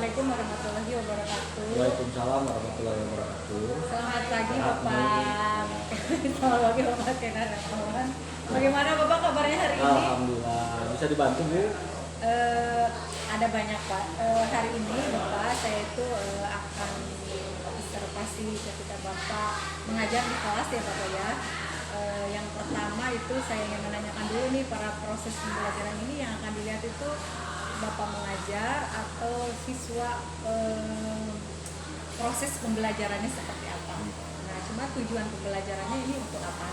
Assalamualaikum warahmatullahi wabarakatuh. Waalaikumsalam warahmatullahi wabarakatuh. Selamat pagi Bapak. Selamat pagi Bapak Kenarawan. Bagaimana Bapak kabarnya hari ini? Alhamdulillah. Bisa dibantu Bu? Ada banyak Pak. Hari ini Bapak saya itu akan observasi ketika Bapak mengajar di kelas ya Bapak ya. Yang pertama itu saya ingin menanyakan dulu nih para proses pembelajaran ini yang akan dilihat itu Bapak mengajar atau siswa proses pembelajarannya seperti apa. Nah, cuma tujuan pembelajarannya ini untuk apa?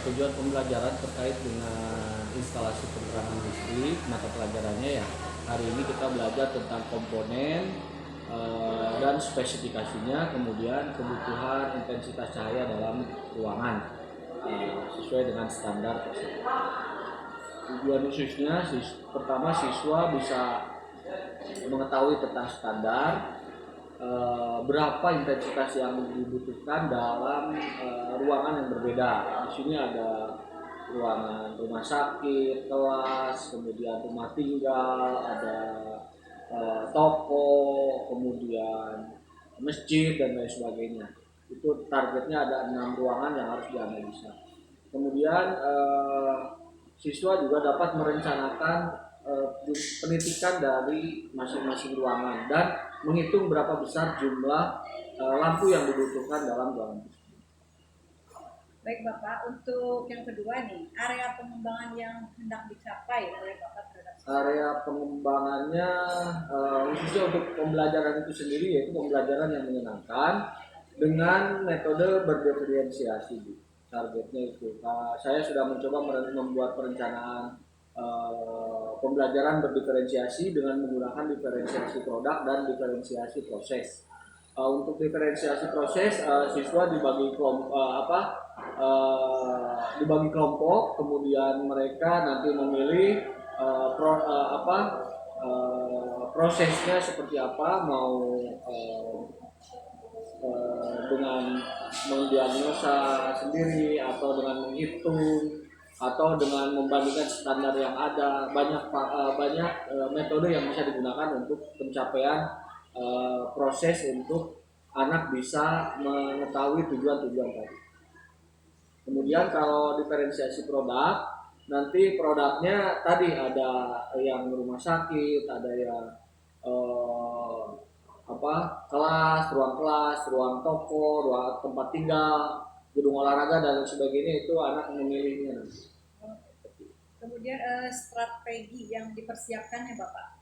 Tujuan pembelajaran terkait dengan instalasi penerangan listrik, mata pelajarannya ya. Hari ini kita belajar tentang komponen dan spesifikasinya, kemudian kebutuhan intensitas cahaya dalam ruangan sesuai dengan standar tersebut. Tujuan khususnya pertama siswa bisa mengetahui tentang standar, berapa intensitas yang dibutuhkan dalam ruangan yang berbeda. Di sini ada ruangan rumah sakit, kelas, kemudian rumah tinggal, ada toko, kemudian masjid dan lain sebagainya. Itu targetnya ada 6 ruangan yang harus dianalisa. Kemudian siswa juga dapat merencanakan penitikan dari masing-masing ruangan dan menghitung berapa besar jumlah lampu yang dibutuhkan dalam ruangan tersebut. Baik Bapak, untuk yang kedua nih, area pengembangan yang hendak dicapai oleh Bapak terhadap siswa. Area pengembangannya khususnya untuk pembelajaran itu sendiri yaitu pembelajaran yang menyenangkan dengan metode berdiferensiasi. Targetnya itu saya sudah mencoba membuat perencanaan pembelajaran berdiferensiasi dengan menggunakan diferensiasi produk dan diferensiasi proses. Untuk diferensiasi proses siswa dibagi dibagi kelompok, kemudian mereka nanti memilih prosesnya seperti apa, mau dengan mendiagnosa sendiri atau dengan menghitung atau dengan membandingkan standar yang ada. Banyak metode yang bisa digunakan untuk pencapaian proses untuk anak bisa mengetahui tujuan-tujuan tadi. Kemudian kalau diferensiasi produk, nanti produknya tadi ada yang rumah sakit, ada yang kelas, ruang toko, ruang tempat tinggal, gedung olahraga dan sebagainya, itu anak memilihnya. Kemudian strategi yang dipersiapkan ya Bapak.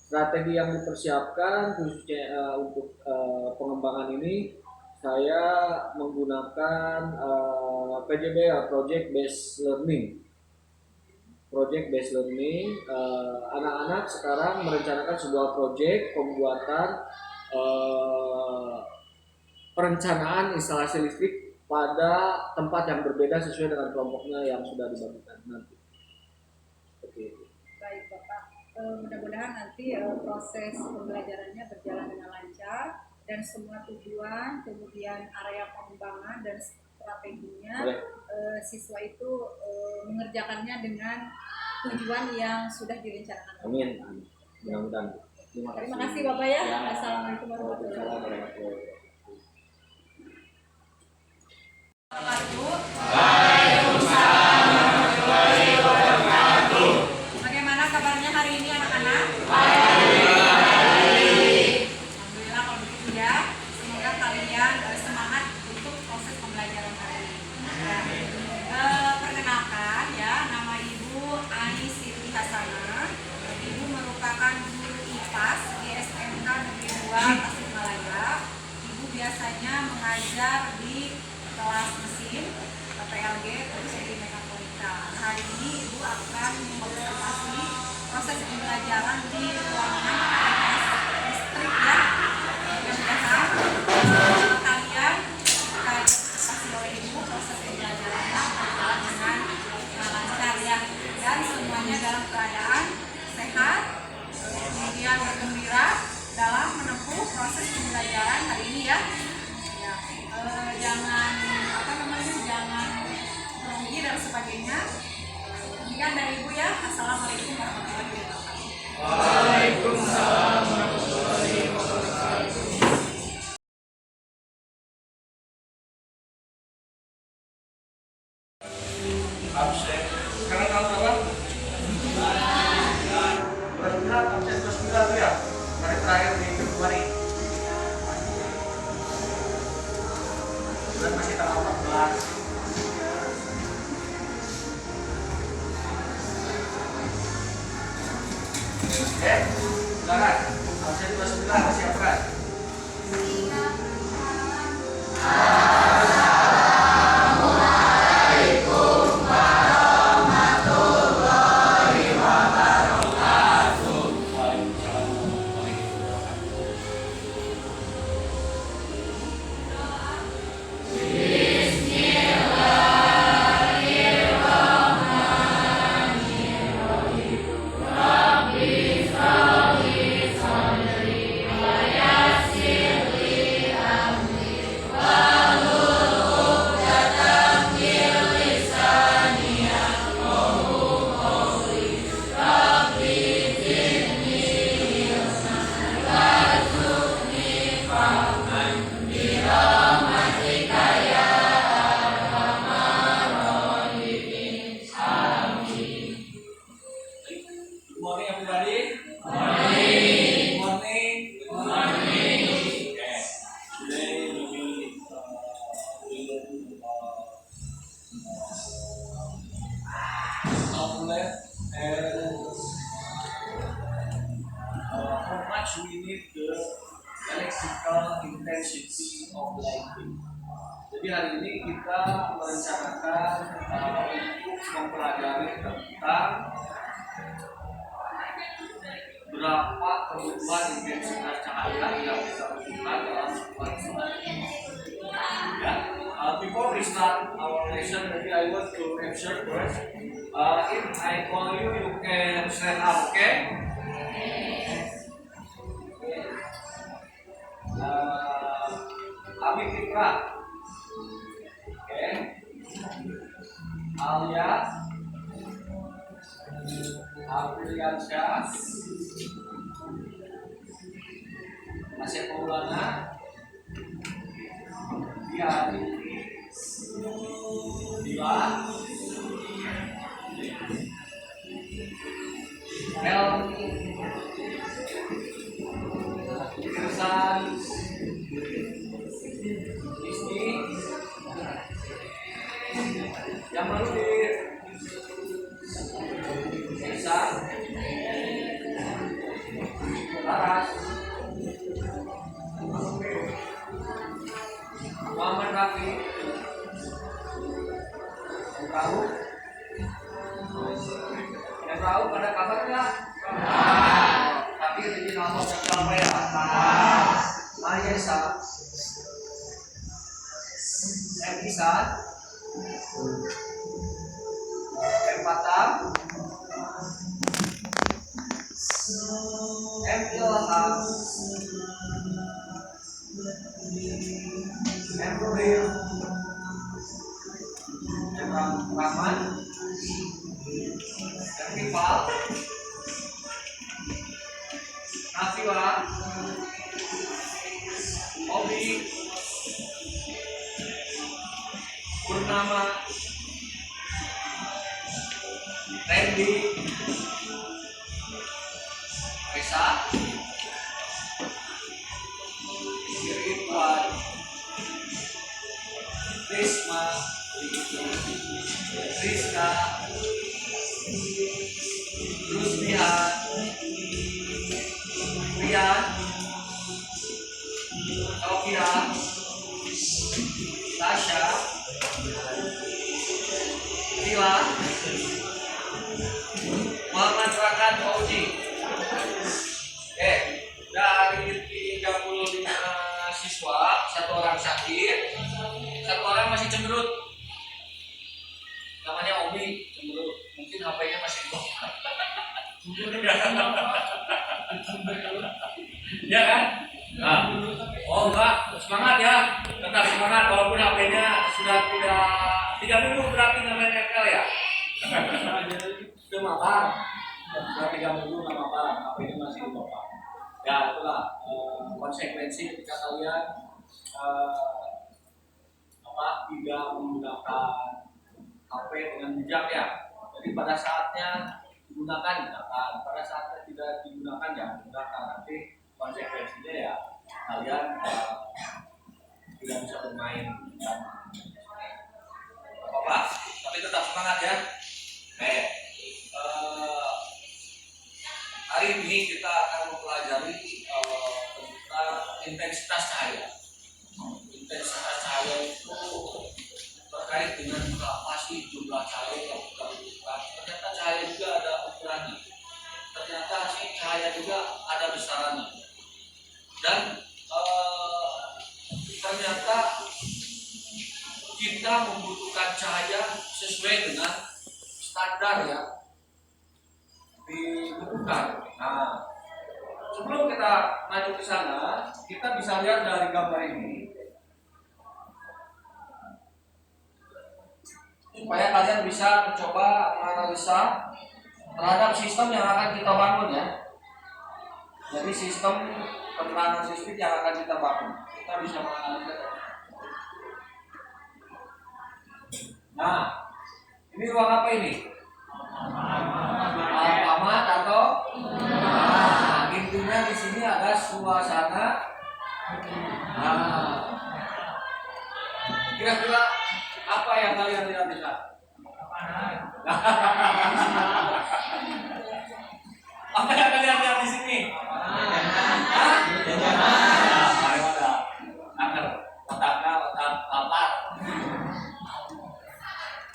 Strategi yang dipersiapkan khususnya untuk pengembangan ini, saya menggunakan PJBL, Project Based Learning. Project Based Learning, anak-anak sekarang merencanakan sebuah proyek pembuatan perencanaan instalasi listrik pada tempat yang berbeda sesuai dengan kelompoknya yang sudah dibagikan nanti. Oke. Baik Bapak, mudah-mudahan nanti proses pembelajarannya berjalan dengan lancar dan semua tujuan, kemudian area pengembangan dan strateginya siswa itu mengerjakannya dengan tujuan yang sudah direncanakan. Amin. Mudah-mudahan. Terima kasih Bapak ya. Assalamualaikum warahmatullahi wabarakatuh. Bagaimana kabarnya hari ini anak-anak? Alhamdulillah kalau begitu ya. Semoga kalian semangat untuk proses pembelajaran hari ini. Perkenalkan ya, nama Ibu Ani Siti Hasanah. Ibu merupakan guru IPAS di SMK Negeri 2 Tasikmalaya. Ibu biasanya mengajar di kelas mesin, PLG, terus di mekatronika. Hari ini Ibu akan mengobservasi proses pembelajaran di ruangan listrik ya. Mudah-mudahan kalian observasi oleh Ibu proses pembelajarannya berjalan dengan lancar ya, dan semuanya dalam keadaan sehat, kemudian bergembira dalam menempuh proses pembelajaran hari ini ya. Jangan grogi dan sebagainya. Demikian dari Ibu ya. Assalamualaikum warahmatullahi wabarakatuh. Waalaikumsalam. terakhir di Februari. Bulan masih tanggal 14. Oke, silakan. Absen 29 siapkan. How much we need the electrical intensity of lighting. Jadi hari ini kita merencanakan untuk mempelajari tentang berapa kebutuhan intensitas cahaya yang kita butuhkan dalam sebuah rumah. Ya, before we start our lesson, maybe I want to answer first. If I call you, you can stand up, okay? Abi Fitra, okay? Alia, Afriansyah, Asep Maulana, Diani, Dila, Helmi, Irsan, Disni, yang baru di Desa, Laras, Muhammad Rafi, yang tahu pada kabar nggak? Tapi ini nama siapa ya? Ayesa, Isan, Patam, Ilham, Nuril, Rahman, Rifal, Nafiwa, Obi, Purnama, Randy, Reza, Irfan, Risma, Rizka, Rusbihan, Rian, Taufia, Tasha, Tila, Muhammad Rakan Fauzi. Dari 35 siswa, satu orang sakit, satu orang masih cemberut. Namanya Obi, cemberut. Mungkin HP-nya masih bokap. Ya kan? Nah, oh enggak, semangat ya, tetap semangat walaupun HP-nya sudah tidak 3 minggu berarti namanya nempel ya. Sudah mabar, sudah 3 minggu nggak mabar, HP-nya masih bokap. Ya itulah konsekuensi ketika kalian tidak menggunakan HP dengan bijak ya. Jadi pada saatnya digunakan, pada saatnya tidak digunakan ya gunakan. Nanti konsekuensi hari ini kita akan mempelajari tentang intensitas cahaya. Intensitas cahaya itu terkait dengan berapa sih jumlah cahaya yang kita butuhkan. Ternyata cahaya juga ada ukurannya. Ternyata sih cahaya juga ada besarannya. Dan ternyata kita membutuhkan cahaya sesuai dengan standar ya dibutuhkan. Nah, sebelum kita maju ke sana, kita bisa lihat dari gambar ini supaya kalian bisa mencoba menganalisa terhadap sistem yang akan kita bangun ya. Jadi sistem penerangan listrik yang akan kita bangun, kita bisa menganalisa. Nah, ini ruang apa ini? Alfamart atau intinya di sini ada suasana. Nah, kira-kira apa yang kalian lihat di sana? Apa yang kalian lihat di sini?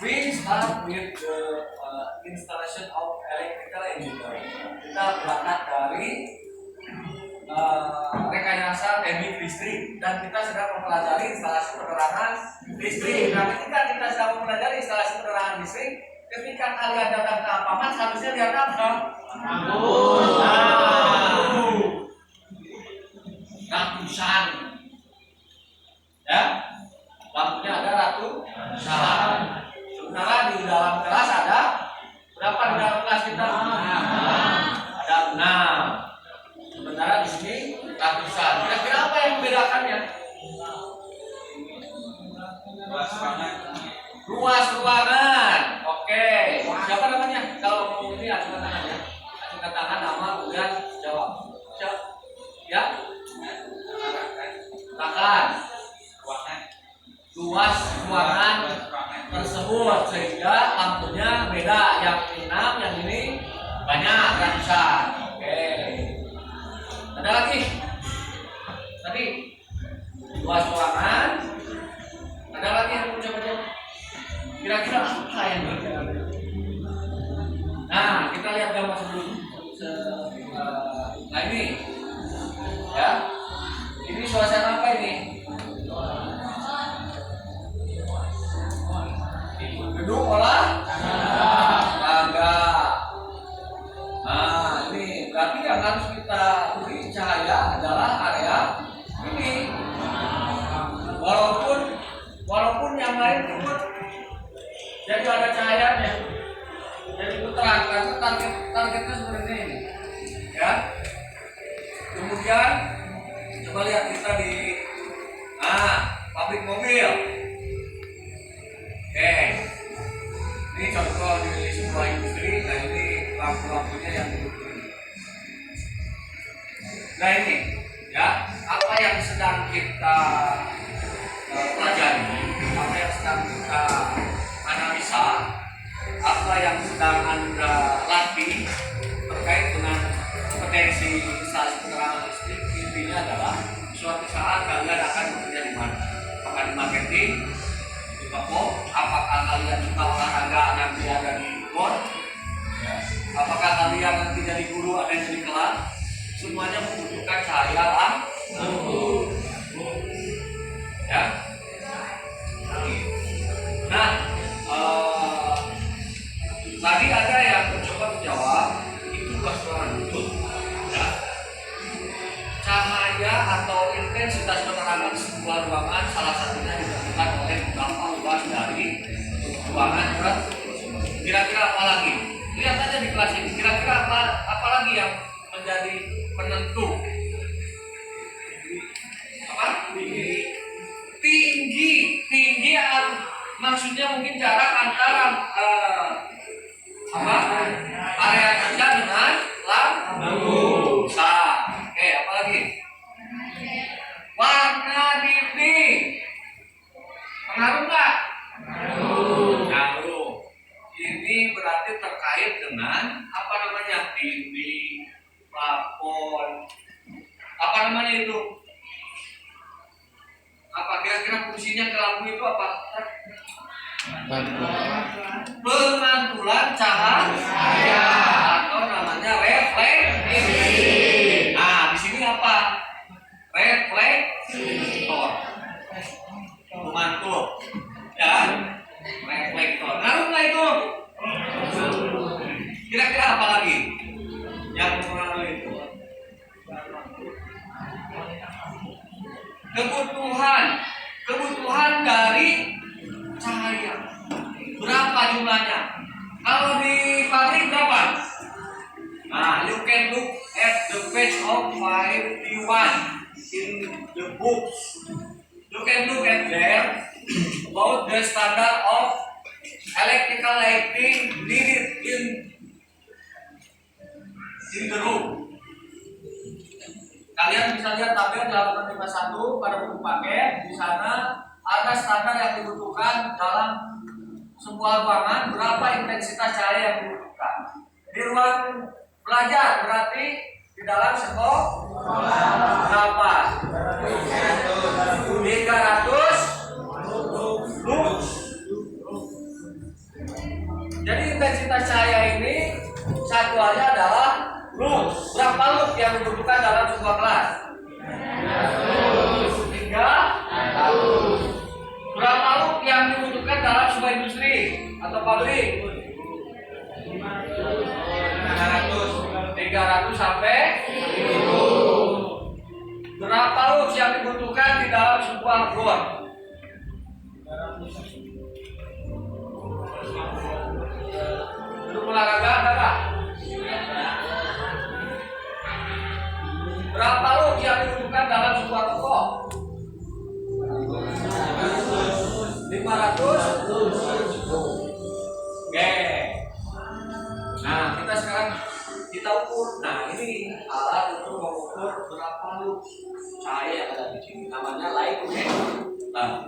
We start with the installation of electrical engineering. Kita berangkat dari rekayasa teknik listrik dan kita sedang mempelajari instalasi penerangan listrik. Nah, ketika kita sedang mempelajari instalasi penerangan listrik, ketika kalian datang ke Alfamart harusnya lihat apa? Ratusan, ya, lampunya ada ratusan. Sementara di dalam kelas ada berapa di dalam kelas kita? Ada 6. Sementara di sini ratusan. Kira-kira apa yang membedakannya? Luas ruangan. Oke. Siapa namanya? Kalau mau ini acungkan tangan ya. Acungkan tangan, nama, kemudian jawab. Siapa? Ya. Katakan. Luas ruangan tersebut sehingga lampunya beda, yang 6, yang ini banyak ratusan. Oke. Ada lagi? Tadi luas ruangan. Ada lagi yang mau coba-coba? Kira-kira apa yang berbeda? Nah, kita lihat gambar sebelum. Nah ini, ya. Ini suasana apa ini? Gedung olahraga. Nah, ini berarti yang harus kita beri cahaya adalah area ini. Walaupun yang lain ikut jadi ada cahayanya, jadi terang karena targetnya seperti ini, ya. Kemudian coba lihat kita di pabrik mobil. Oke. Ini contoh di sebuah industri. Nah ini lampu-lampunya yang dihubungi. Nah ini ya, apa yang sedang kita pelajari, apa yang sedang kita analisa, apa yang sedang Anda latih terkait dengan kompetensi instalasi penerangan listrik. Intinya adalah suatu saat kalian akan bekerja di mana? Apakah di marketing, di toko, apakah kalian suka olahraga nanti ada di board, apakah kalian nanti jadi guru ada yang jadi kelas, semuanya membutuhkan cahaya lampu. Ya. Nah, tadi ada yang mencoba menjawab itu luas ruangan betul. Ya. Cahaya atau intensitas penerangan sebuah ruangan salah satunya ditentukan oleh berapa luas dari ruangan tersebut. Kira-kira apa lagi? Lihat aja di kelas ini. Kira-kira apa lagi yang menjadi penentu? Apa? Tinggi maksudnya mungkin jarak antara area kerja dengan lampu. Oke, apa lagi? Warna dinding pengaruh nggak? Pengaruh. Ini berarti terkait dengan apa namanya, dinding, namanya itu? Apa kira-kira fungsinya ke lampu itu apa? Pemantulan cahaya atau namanya refleksi. Nah, di sini apa? Reflektor. Pemantul. Ya. Reflektor. Ngaruh nggak itu? Kira-kira apa lagi yang mempengaruhi itu? Kebutuhan dari cahaya. Berapa jumlahnya? Kalau di pabrik berapa? Nah, you can look at the page of 51 in the books. You can look at there about the standard of electrical lighting needed in the room. Kalian bisa lihat tabel di halaman 51 pada buku paket. Di sana ada standar yang dibutuhkan dalam sebuah ruangan, berapa intensitas cahaya yang dibutuhkan. Di ruang belajar berarti di dalam sekolah berapa? 300 lux. Jadi intensitas cahaya ini satuannya adalah lux. Berapa lux yang dibutuhkan dalam sebuah kelas? 300. Berapa lux yang dibutuhkan dalam sebuah industri atau pabrik? 300 sampai 1000. Berapa lux yang dibutuhkan di dalam sebuah gor? Untuk olahraga ada nggak? Berapa lux yang dibutuhkan dalam sebuah toko? 500. Oke. Nah, kita sekarang kita ukur. Nah, ini alat untuk mengukur berapa lux cahaya yang ada di sini. Namanya light meter. Nah,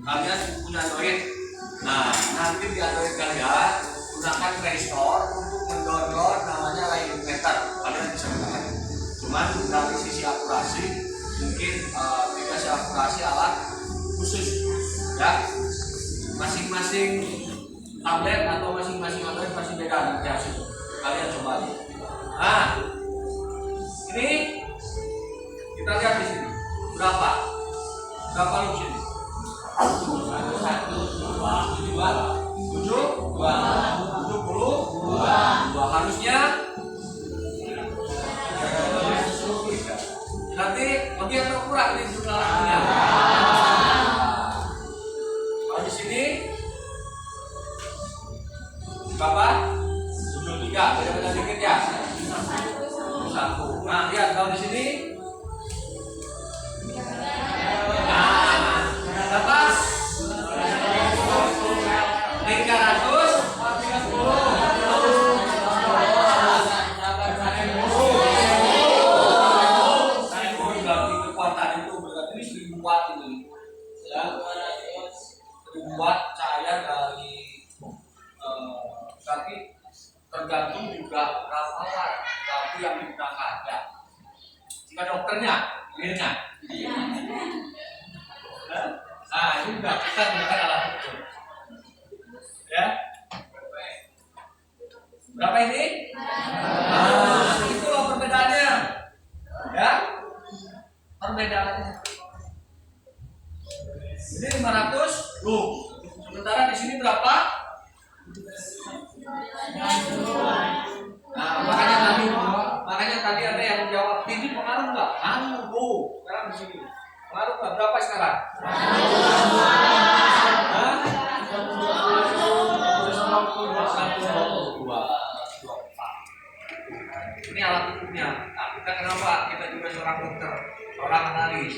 kalian punya Android. Nah, nanti di Android kalian gunakan Play Store untuk mendownload namanya light meter. Kalian bisa gunakan. Cuman dari sisi akurasi mungkin tidak seakurasi alat khusus, ya. Masing-masing tablet atau masing-masing Android pasti beda nanti hasil. Kalian coba lihat. Nah, ini kita lihat di sini berapa lux ini? 72 harusnya. Nanti lebih atau kurang nih jumlah lampunya? Kalau di sini berapa? 73, beda-beda dikit ya. 1. Nah, lihat kalau di sini. Nah, berapa? 300. Watt ini, ya, 1000 watt cahaya dari tapi tergantung juga berapa watt lampu yang digunakan, ya. Jika dokternya, pilihnya. Nah, ini juga kita gunakan alat ukur, ya. Berapa ini? Nah, itu loh perbedaannya, ya. Perbedaannya. Ini 500 lux. Sementara di sini berapa? Nah, makanya tadi ada yang menjawab, ini pengaruh nggak? Ngaruh. Sekarang di sini pengaruh nggak? Berapa sekarang? Ini alat ukurnya. Nah, kita kenapa? Kita juga seorang dokter, seorang analis.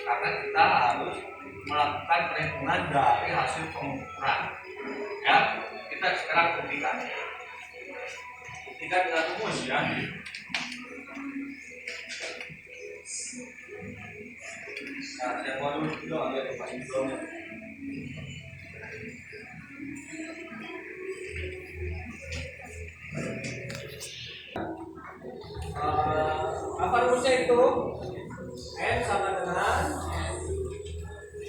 Karena kita harus melakukan perhitungan dari hasil pengukuran. Ya, kita sekarang buktikan dengan rumus, ya. Nah, saya mau dulu lihat pasang dulu. Apa rumusnya itu? N sama dengan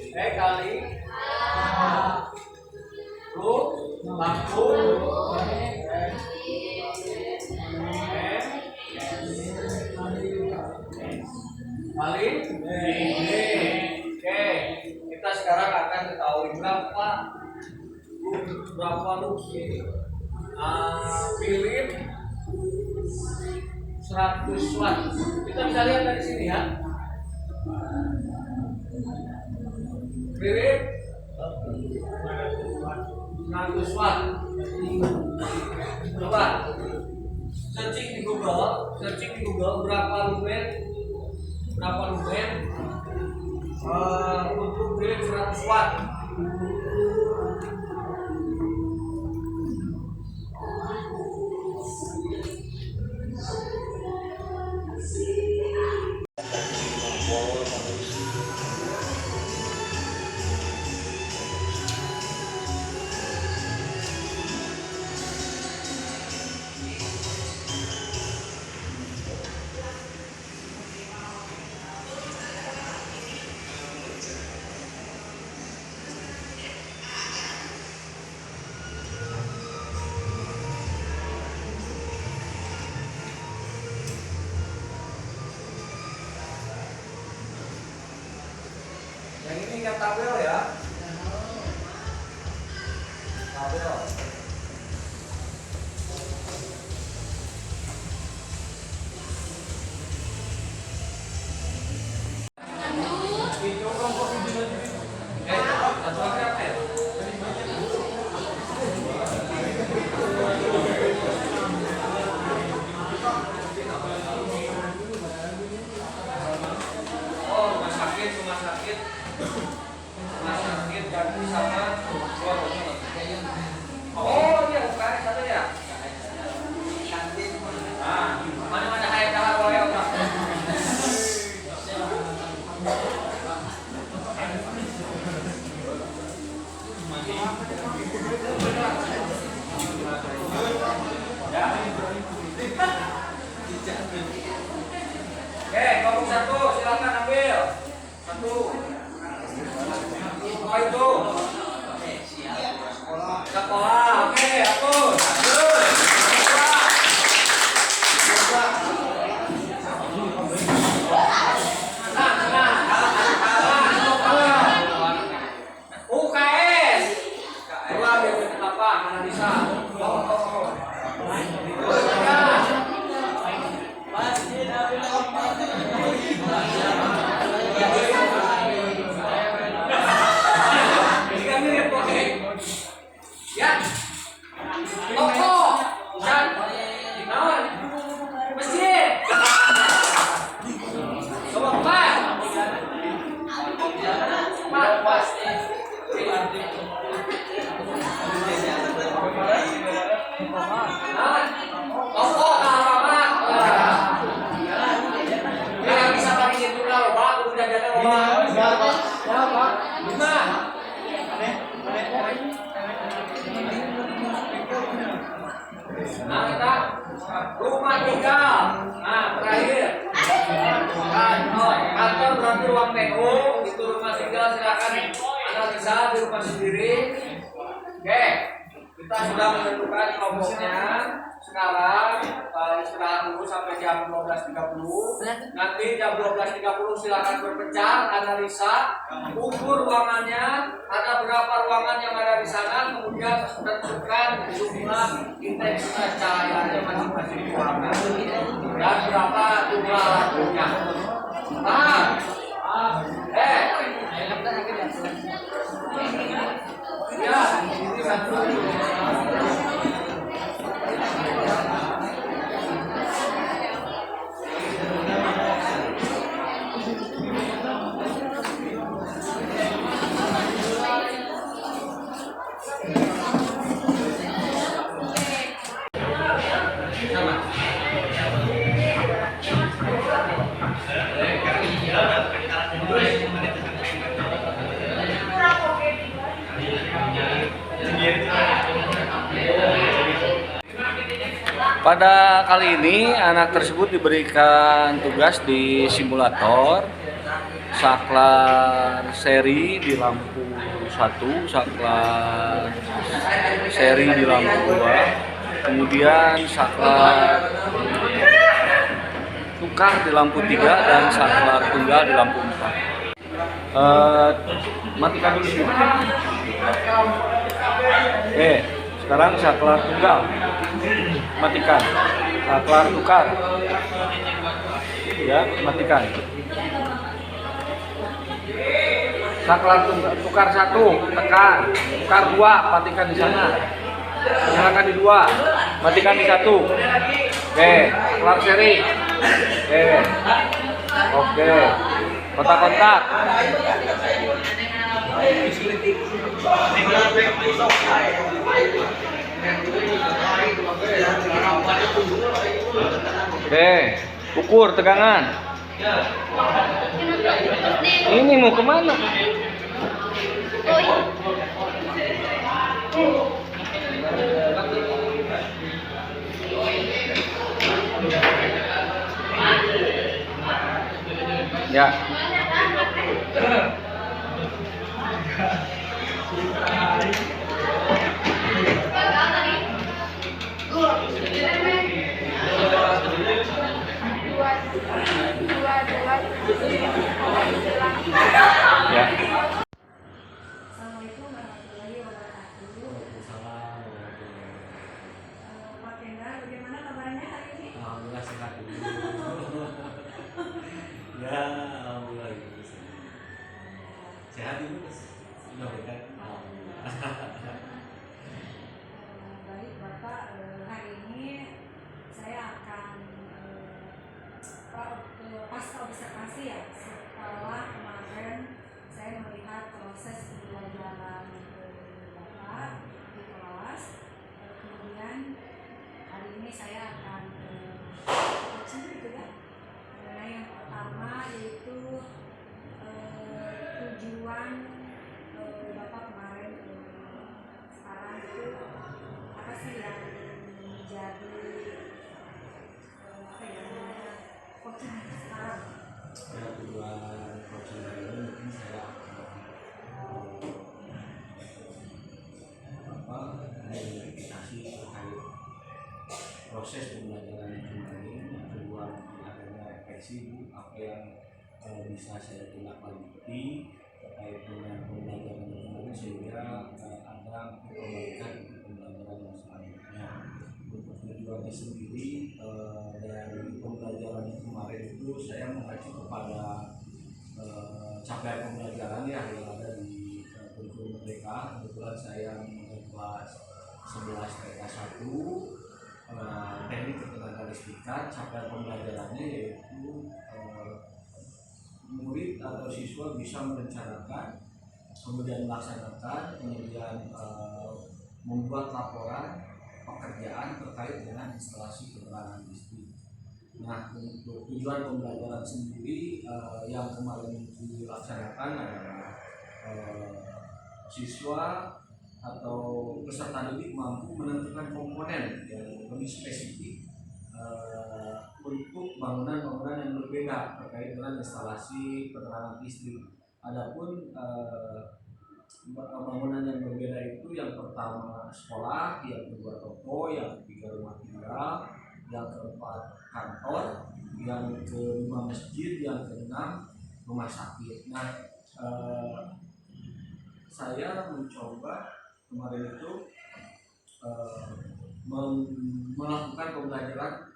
B kali Ru lampu kali B. Oke, kita sekarang akan ketahui berapa lux ini. Philip 100 watt. Kita bisa lihat dari sini ya. Philip 100 watt. Coba searching di Google berapa lumen untuk Philip 100 watt. Yang ini ingat tabel ya. Tabel. Rumah sakit ganti sama oh iya UKS ada ya. Nah, mana kayak kahar wae orang. Ya. Oke, kelompok 1 silakan ambil. 1. Apa itu? Sekolah. Oke, hapus. UKS. Dua biar apa? Analisa. Ya, toko dan naon masjid. Coba Pak. Toko alamat. Yang bisa pakai itu kalau Pak udah jaga Pak. Ya Pak. Lima. Nah kita rumah tinggal. Nah terakhir kantor berarti ruang PO itu rumah tinggal, silakan analisa di rumah sendiri. Oke, kita sudah menentukan kelompoknya. Sekarang istirahat dulu sampai jam 12.30. Nanti jam 12.30 silakan berpencar, analisa, ukur ruangannya, ada berapa ruangan yang ada di sana, kemudian tentukan jumlah intensitas cahayanya masing-masing ruangan dan berapa jumlah lampunya. Paham? Ya, ini satu. Sama. Pada kali ini anak tersebut diberikan tugas di simulator saklar seri di lampu 1, saklar seri di lampu 2, kemudian saklar tukar di lampu 3 dan saklar tunggal di lampu 4. Matikan dulu sini. Sekarang saklar tunggal matikan, saklar tukar ya matikan, saklar tukar 1 tekan, tukar 2 matikan di sana, nyalakan di 2, matikan di 1. Saklar seri. Oke, kontak-kontak. Ukur tegangan. Ini mau kemana? Ya. Ya. Assalamualaikum warahmatullahi wabarakatuh. Pak Kendra, bagaimana kabarnya hari ini? Alhamdulillah sehat. Ya, alhamdulillah sehat ibu. Sudah kan? Baik Bapak, hari ini saya akan pasca observasi ya, setelah kemarin saya melihat proses pembelajaran Bapak di kelas. Kemudian hari ini saya akan coaching gitu ya, mengenai yang pertama yaitu tujuan Bapak kemarin sekarang itu apa sih yang menjadi coaching sekarang? Ya, tujuan coaching ini mungkin saya verifikasi terkait proses pembelajaran yang kemarin, yang kedua adanya refleksi apa yang bisa saya tindak lanjuti terkait dengan pembelajaran yang kemarin sehingga ada perbaikan untuk pembelajaran yang selanjutnya. Untuk tujuannya sendiri dari pembelajaran yang kemarin itu saya mengacu kepada capaian pembelajaran ya yang ada di kurikulum Merdeka. Kebetulan saya mengajar kelas 11 TK 1 teknik ketenaga listrikan. Capaian pembelajarannya yaitu murid atau siswa bisa merencanakan, kemudian melaksanakan, kemudian membuat laporan pekerjaan terkait dengan instalasi penerangan listrik. Nah, untuk tujuan pembelajaran sendiri yang kemarin dilaksanakan adalah siswa atau peserta didik mampu menentukan komponen yang lebih spesifik untuk bangunan-bangunan yang berbeda terkait dengan instalasi penerangan listrik. Adapun bangunan yang berbeda itu yang pertama sekolah, yang kedua toko, yang ketiga rumah tinggal, yang keempat kantor, yang kelima masjid, yang keenam rumah sakit. Nah, saya mencoba kemarin itu melakukan pembelajaran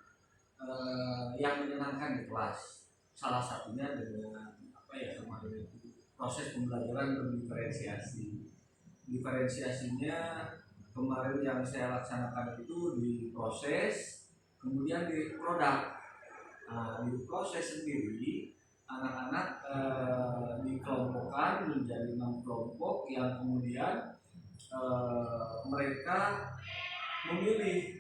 yang menyenangkan di kelas. Salah satunya dengan kemarin itu proses pembelajaran berdiferensiasi. Diferensiasinya kemarin yang saya laksanakan itu di proses, kemudian di produk. Nah, di proses sendiri anak-anak dikelompokkan menjadi 6 kelompok yang kemudian mereka memilih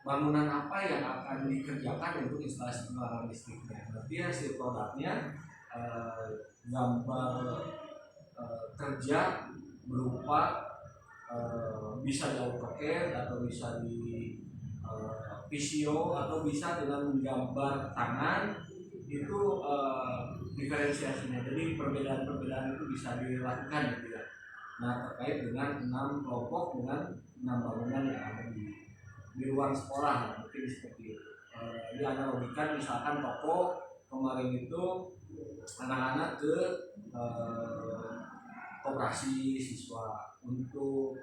bangunan apa yang akan dikerjakan untuk instalasi penerangan listriknya. Berarti hasil produknya gambar kerja berupa bisa di AutoCAD atau bisa di visio atau bisa dengan menggambar tangan itu diferensiasinya. Jadi perbedaan-perbedaan itu bisa dilakukan gitu ya. Nah, terkait dengan 6 kelompok dengan 6 bangunan yang ada di ruang sekolah, mungkin seperti itu. Dianalogikan misalkan toko kemarin itu anak-anak ke koperasi siswa, untuk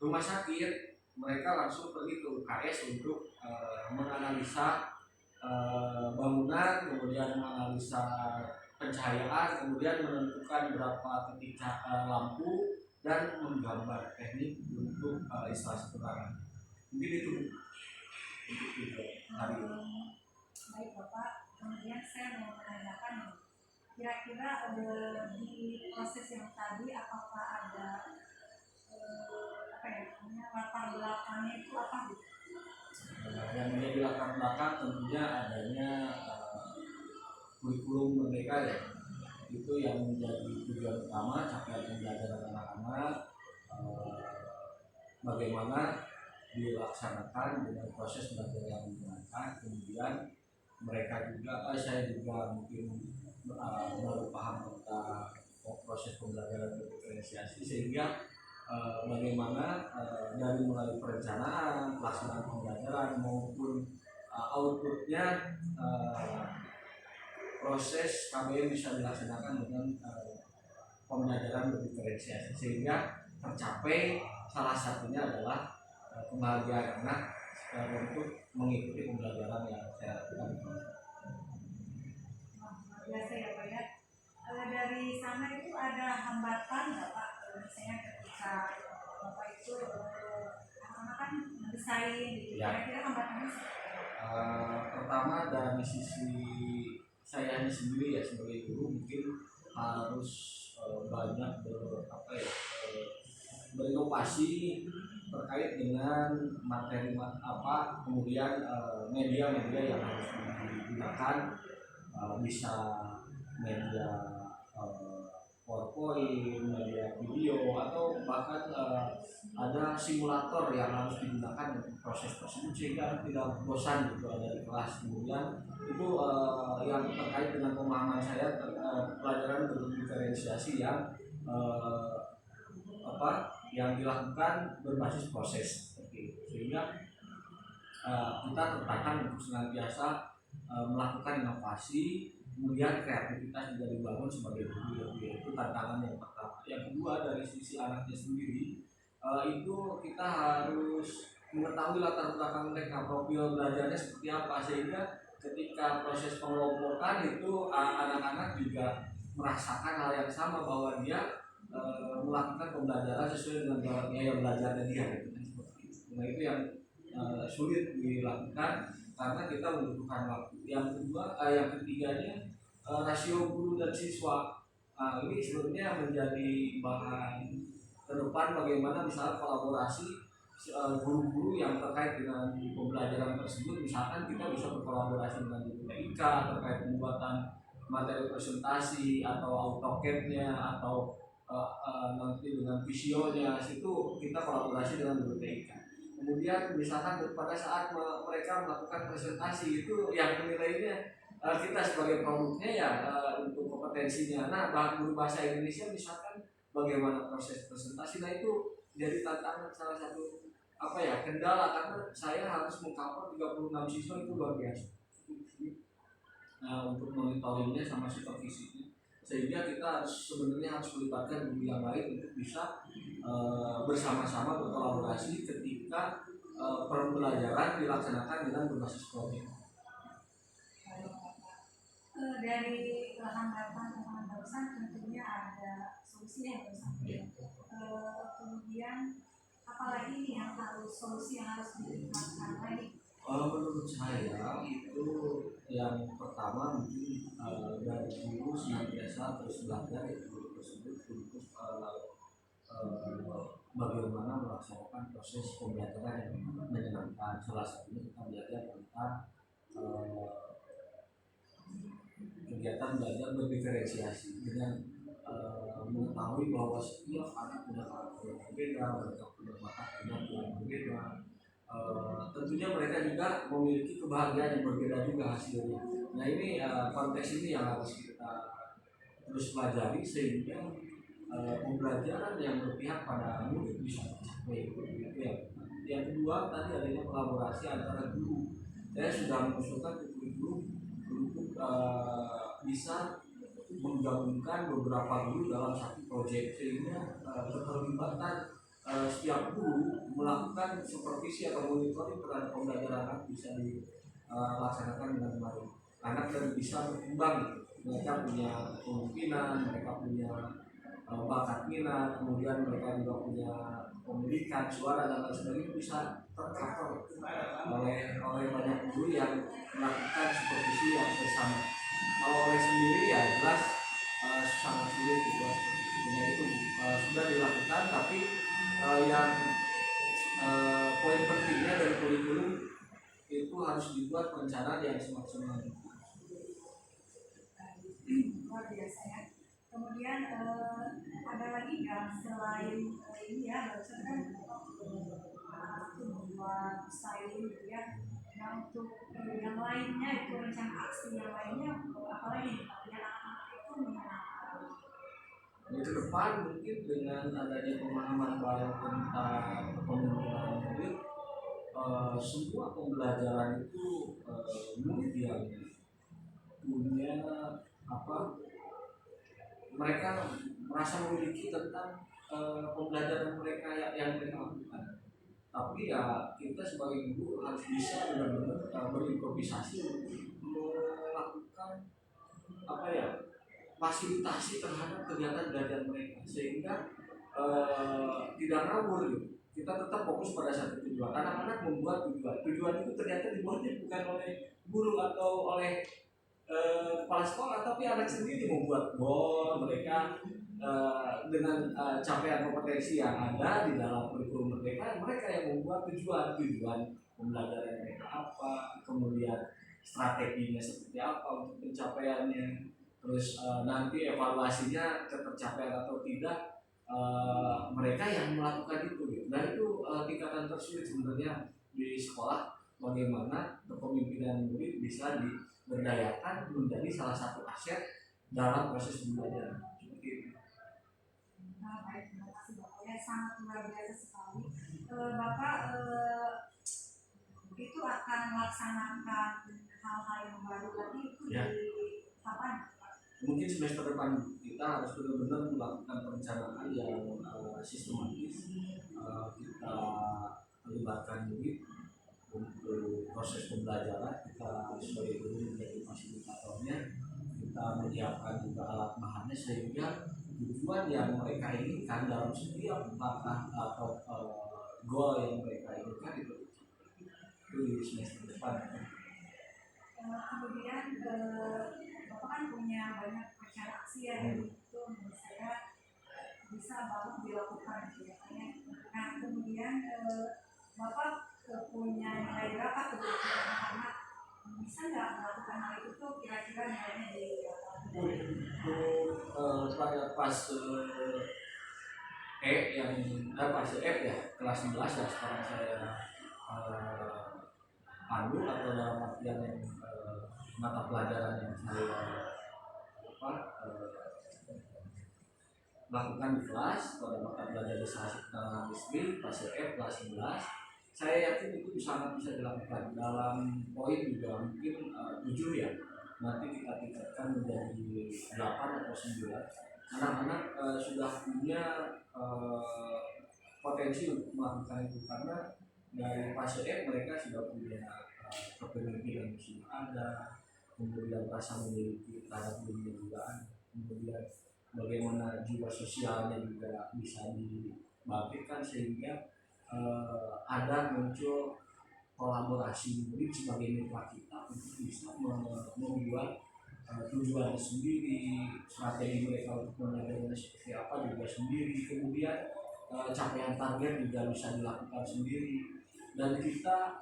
rumah sakit mereka langsung pergi ke UKS untuk menganalisa bangunan, kemudian menganalisa pencahayaan, kemudian menentukan berapa ketika lampu dan menggambar teknik untuk instalasi penerangan. Mungkin itu untuk video hari ini. Baik Bapak, kemudian saya mau menanyakan nih, kira-kira di proses yang tadi apakah ada apa ya namanya, latar belakangnya itu apa gitu? Yang menjadi latar belakang tentunya adanya kurikulum merdeka ya, itu yang menjadi tujuan utama capaian pembelajaran anak-anak, bagaimana dilaksanakan dengan proses belajar yang menyenangkan. Kemudian mereka juga, saya juga mungkin baru paham tentang proses pembelajaran berdiferensiasi, sehingga bagaimana dari mulai perencanaan, pelaksanaan pembelajaran maupun outputnya, proses KBM bisa dilaksanakan dengan pembelajaran berdiferensiasi, sehingga tercapai salah satunya adalah kebahagiaan anak untuk mengikuti pembelajaran yang saya lakukan. Biasa ya Pak ya. Dari sana itu ada hambatan nggak Pak? Misalnya ketika Bapak itu anak-anak kan mendesain gitu, Ya. kira-kira hambatannya seperti apa? Pertama dari sisi saya sendiri ya sebagai guru, mungkin harus banyak berinovasi terkait dengan materi apa, kemudian media-media yang harus digunakan, bisa media PowerPoint, media video, atau bahkan ada simulator yang harus digunakan untuk proses tersebut sehingga tidak bosan gitu ada di kelas. Kemudian itu yang terkait dengan pemahaman saya pelajaran berdiferensiasi yang yang dilakukan berbasis proses seperti itu, sehingga kita tertantang untuk senantiasa melakukan inovasi, kemudian kreativitas juga dibangun sebagai guru. Itu tantangan yang pertama. Yang kedua, dari sisi anaknya sendiri, itu kita harus mengetahui latar belakang mereka, profil belajarnya seperti apa, sehingga ketika proses pengelompokan itu anak-anak juga merasakan hal yang sama, bahwa dia melakukan pembelajaran sesuai dengan gaya belajarnya dia gitu, seperti itu. Nah, itu yang sulit dilakukan karena kita membutuhkan waktu. Yang kedua, yang ketiganya rasio guru dan siswa. Ini sebenarnya menjadi bahan ke depan, bagaimana misalnya kolaborasi guru-guru yang terkait dengan pembelajaran tersebut. Misalkan kita bisa berkolaborasi dengan guru TIK terkait pembuatan materi presentasi atau AutoCAD-nya, atau nanti dengan visionya, itu kita kolaborasi dengan guru TIK. Kemudian misalkan pada saat mereka melakukan presentasi, itu yang menilainya kita sebagai produknya ya, untuk kompetensinya. Nah, guru bahasa Indonesia misalkan bagaimana proses presentasi, nah itu jadi tantangan, salah satu kendala, karena saya harus mengcover 36 siswa, itu luar biasa. Nah, untuk monitoringnya sama supervisinya, sehingga kita sebenarnya harus melibatkan guru yang lain untuk bisa bersama-sama berkolaborasi ketika pembelajaran dilaksanakan dengan berbasis proyek. Dari hambatan teman barusan tentunya ada solusi yang harus kemudian apalagi nih yang harus solusi yang harus dilakukan lagi? Menurut saya itu yang pertama mungkin dari guru senantiasa terus belajar guru tersebut untuk bagaimana melaksanakan proses pembelajaran yang menyenangkan. Salah satunya kita belajar tentang kegiatan belajar berdiferensiasi dengan mengetahui bahwa setiap anak punya karakter yang berbeda, mereka punya bakat yang berbeda, tentunya mereka juga memiliki kebahagiaan yang berbeda juga hasilnya. Nah ini konteks ini yang harus kita terus pelajari sehingga pembelajaran yang berpihak pada murid bisa tercapai. Gitu ya. Yang kedua tadi adanya kolaborasi antara guru. Saya sudah mengusulkan ke guru untuk bisa menggabungkan beberapa guru dalam satu proyek sehingga keterlibatan setiap guru melakukan supervisi atau monitoring terhadap pembelajaran anak bisa dilaksanakan dengan baik. Anak dan bisa berkembang gitu. Mereka punya kemungkinan, mereka punya bakat minat, kemudian mereka juga punya pemilikan suara dan lain sebagainya bisa tercover oleh banyak guru yang melakukan supervisi yang bersama. Kalau oleh sendiri ya jelas sangat sulit gitu. Dengan itu sudah dilakukan, tapi yang poin pentingnya dari kurikulum itu harus dibuat perencanaan yang semaksimal. Luar biasa ya. Kemudian ada lagi nggak selain ini ya, barusan kan itu membuat desain gitu ya. Nah untuk yang lainnya itu rencana aksi yang lainnya apalagi biar anak-anak itu mengenal. Ke depan mungkin dengan adanya pemahaman baru tentang kepemimpinan murid, semua pembelajaran itu murid yang punya mereka merasa memiliki tentang pembelajaran mereka yang mereka lakukan. Tapi ya kita sebagai guru harus bisa benar-benar berimprovisasi melakukan fasilitasi terhadap kegiatan belajar mereka sehingga tidak ngawur gitu. Kita tetap fokus pada satu tujuan. Anak-anak membuat tujuan itu ternyata dibuatnya bukan oleh guru atau oleh kepala sekolah, tapi anak sendiri membuat goal mereka dengan capaian kompetensi yang ada di dalam kurikulum mereka yang membuat tujuan pembelajaran mereka apa, kemudian strateginya seperti apa untuk pencapaiannya, terus nanti evaluasinya tercapai atau tidak, mereka yang melakukan itu gitu. Dan itu tingkatan tersulit sebenarnya di sekolah, bagaimana kepemimpinan murid bisa diberdayakan menjadi salah satu aset dalam proses pembelajaran. Seperti itu. Nah, baik, terima kasih Bapak ya, sangat luar biasa sekali. Bapak itu akan melaksanakan hal-hal yang baru lagi itu Ya. di kapan? Mungkin semester depan kita harus benar-benar melakukan perencanaan yang sistematis. Kita melibatkan murid untuk proses pembelajaran, kita sebagai guru menjadi fasilitatornya, kita menyiapkan juga alat bahannya sehingga tujuan yang mereka inginkan dalam setiap langkah atau goal yang mereka inginkan itu di semester depan. Kemudian Bapak kan punya banyak rencana aksi ya, dan itu menurut saya bisa banget dilakukan gitu ya. Nah kemudian Bapak punya nilai berapa kebutuhan anak, bisa nggak melakukan hal itu tuh kira-kira nilainya di Pada fase fase F ya, kelas 11 ya sekarang saya pandu atau dalam artian yang mata pelajaran yang saya lakukan di kelas pada mata pelajaran literasi dalam disiplin fase F kelas 11. Saya yakin itu sangat bisa dilakukan dalam poin juga mungkin 7 ya, nanti kita tingkatkan menjadi 8 atau 9. Anak-anak sudah punya potensi untuk melakukan itu karena dari fase F mereka sudah punya kepemimpinan sudah ada, kemudian rasa memiliki terhadap dirinya juga ada, kemudian bagaimana jiwa sosialnya juga bisa dibangkitkan sehingga ada muncul kolaborasi murid sebagai mitra kita untuk bisa membuat tujuan sendiri, strategi mereka untuk menyadarkan seperti apa juga sendiri, kemudian capaian target juga bisa dilakukan sendiri. Dan kita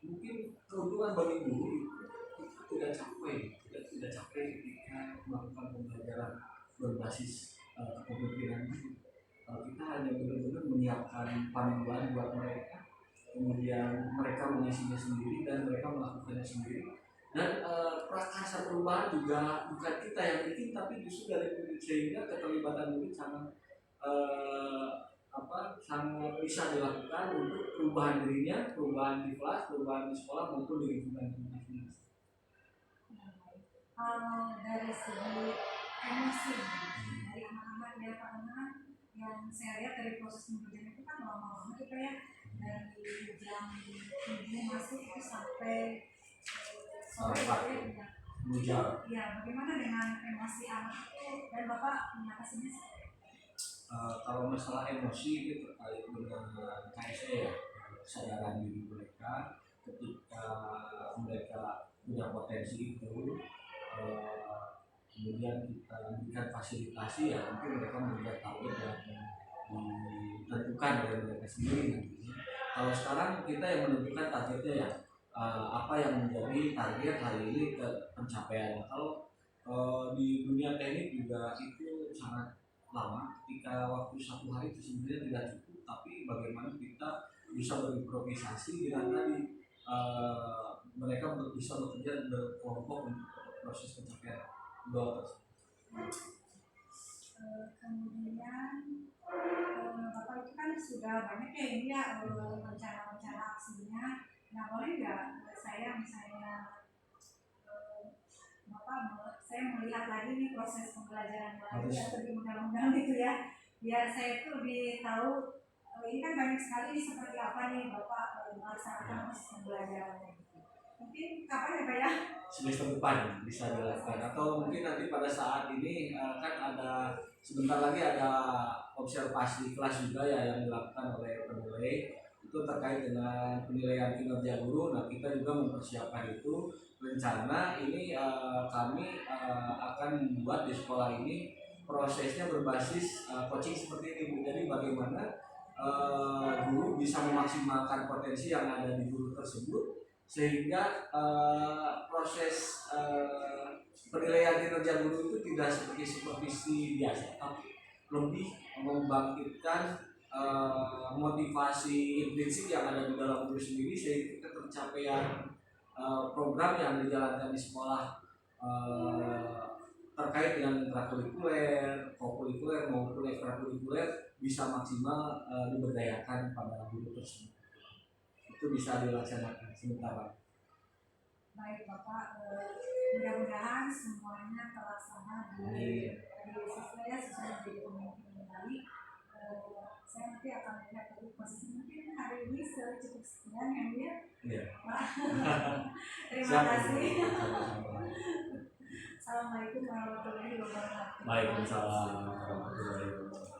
mungkin keuntungan bagi guru kita tidak capek ketika melakukan pembelajaran berbasis kepemimpinan itu. Kita hanya benar-benar menyiapkan panduan buat mereka, kemudian mengisinya sendiri dan mereka melakukannya sendiri. Dan prakarsa perubahan juga bukan kita yang bikin, tapi justru dari murid, sehingga keterlibatan murid sangat sangat bisa dilakukan untuk perubahan dirinya, perubahan di kelas, perubahan di sekolah maupun di lingkungan masing-masing. Kalau dari segi emosi dari anak-anak ya Pak Anak, yang saya lihat dari proses pengerjaan itu kan lama banget kita ya, dari jam 7 masuk itu sampai sore gitu ya. Ya, bagaimana dengan emosi anak itu dan Bapak mengatasinya? Kalau masalah emosi itu terkait dengan KSE ya, kesadaran diri mereka ketika mereka punya potensi itu, kemudian kita berikan fasilitasi ya, mungkin mereka membuat target yang ditentukan oleh mereka sendiri nantinya. Kalau sekarang kita yang menentukan targetnya ya, apa yang menjadi target hari ini ke pencapaiannya. Kalau di dunia teknik juga itu sangat lama, ketika waktu 1 hari itu sebenarnya tidak cukup, tapi bagaimana kita bisa berimprovisasi dengan tadi mereka bisa bekerja berkelompok untuk proses pencapaian goal tersebut. Kemudian Bapak itu kan sudah banyak ya ini ya rencana-rencana aksinya. Nah, boleh nggak saya misalnya saya melihat lagi nih proses pembelajaran lagi atau di undang-undang gitu ya, biar saya tuh lebih tahu ini kan banyak sekali seperti apa nih Bapak melaksanakan proses pembelajarannya. Mungkin kapan ya Pak ya? Semester depan bisa dilakukan, atau mungkin nanti pada saat ini kan ada sebentar lagi ada observasi kelas juga ya yang dilakukan oleh penilai, itu terkait dengan penilaian kinerja guru. Nah, kita juga mempersiapkan itu. Rencana ini kami akan membuat di sekolah ini prosesnya berbasis coaching seperti ini. Jadi bagaimana guru bisa memaksimalkan potensi yang ada di guru tersebut, sehingga proses penilaian kinerja guru itu tidak seperti supervisi biasa, tapi lebih membangkitkan motivasi intrinsik yang ada di dalam guru sendiri, sehingga tercapaian program yang dijalankan di sekolah terkait dengan intrakurikuler, kokurikuler maupun ekstrakurikuler bisa maksimal diberdayakan pada guru tersebut. Itu bisa dilaksanakan sementara. Baik Bapak, mudah-mudahan semuanya terlaksana di siswa ya, sesuai menjadi pemimpin kembali. Saya nanti akan melihat dari posisi mungkin hari ini cukup sekian ya Bu ya. Iya. Terima kasih. Assalamualaikum warahmatullahi wabarakatuh. Waalaikumsalam warahmatullahi wabarakatuh.